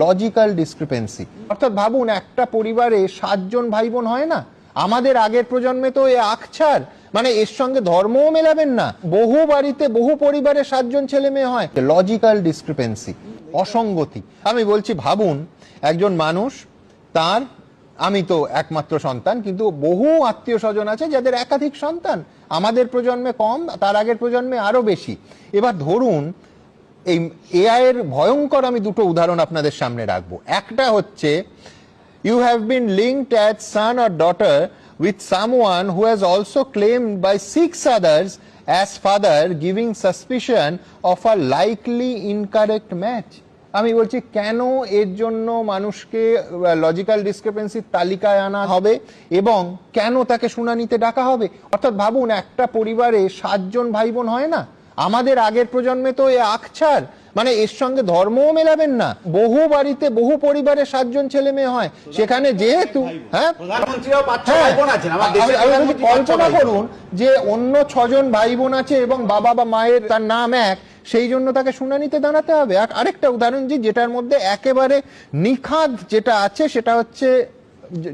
Logical discrepancy. অর্থাৎ ভাবুন, একটা পরিবারে 7 জন ভাই বোন হয় না? আমাদের আগের প্রজন্মে তো এ আকছার, মানে এর সঙ্গে ধর্মও মেলাবেন না। বহু বাড়িতে বহু পরিবারে 7 জন ছেলে মেয়ে হয়। লজিক্যাল ডিসক্রিপেন্সি, অসঙ্গতি। আমি বলছি, ভাবুন একজন মানুষ, তার, আমি তো একমাত্র সন্তান, কিন্তু বহু আত্মীয় স্বজন আছে যাদের একাধিক সন্তান। আমাদের প্রজন্মে কম, তার আগের প্রজন্মে আরো বেশি। এবার ধরুন, এই এআই এর ভয়ঙ্কর আমি দুটো উদাহরণ আপনাদের সামনে রাখবো। একটা হচ্ছে, you have been linked as son or daughter with someone who has also claimed by 6 others as father, giving suspicion of a likely incorrect match. আমি বলছি, কেন এর জন্য মানুষকে লজিক্যাল ডিসক্রিপেন্সির তালিকায় আনা হবে এবং কেন তাকে শুনানিতে ডাকা হবে? অর্থাৎ ভাবুন, একটা পরিবারে 7 জন ভাই বোন হয় না? আমাদের আগের প্রজন্মে তো এ আকছার, মানে এর সঙ্গে ধর্মও মেলাবেন না। বহু বাড়িতে বহু পরিবারে 7 জন ছেলে মেয়ে হয়। সেখানে যেহেতু কল্পনা করুন যে অন্য 6 জন ভাই বোন আছে এবং বাবা বা মায়ের তার নাম এক, সেই জন্য তাকে শুনানিতে দাঁড়াতে হবে। আরেকটা উদাহরণ দিই, যেটার মধ্যে একেবারে নিখাদ যেটা আছে, সেটা হচ্ছে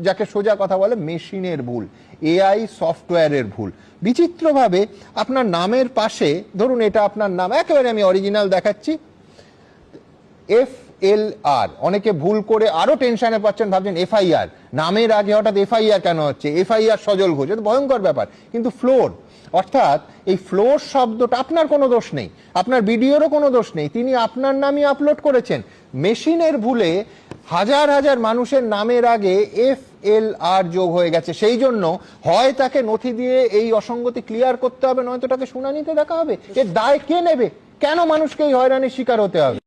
যাকে সোজা কথা বলে মেশিনের ভুল, এআই সফটওয়্যারের ভুল। বিচিত্রভাবে আপনার নামের পাশে, ধরুন এটা আপনার নাম, একেবারে আমি অরিজিনাল দেখাচ্ছি, FLR, অনেকে ভুল করে আরো টেনশনে পাচ্ছেন, ভাবছেন FIR, নামের আগে হঠাৎ FIR কেন হচ্ছে? FIR সজল ঘোষ, এটা ভয়ঙ্কর ব্যাপার। কিন্তু ফ্লোর, অর্থাৎ এই ফ্লোর শব্দটা, আপনার কোনো দোষ নেই, আপনার ভিডিওরও কোনো দোষ নেই, তিনি আপনার নামই আপলোড করেছেন। মেশিনের ভুলে হাজার হাজার মানুষের নামের আগে FLR যোগ হয়ে গেছে। সেই জন্য হয় তাকে নথি দিয়ে এই অসঙ্গতি ক্লিয়ার করতে হবে, নয়তো তাকে শুনানিতে দেখা হবে। এর দায় কে নেবে? কেন মানুষকে এই হয়রানির শিকার হতে হবে?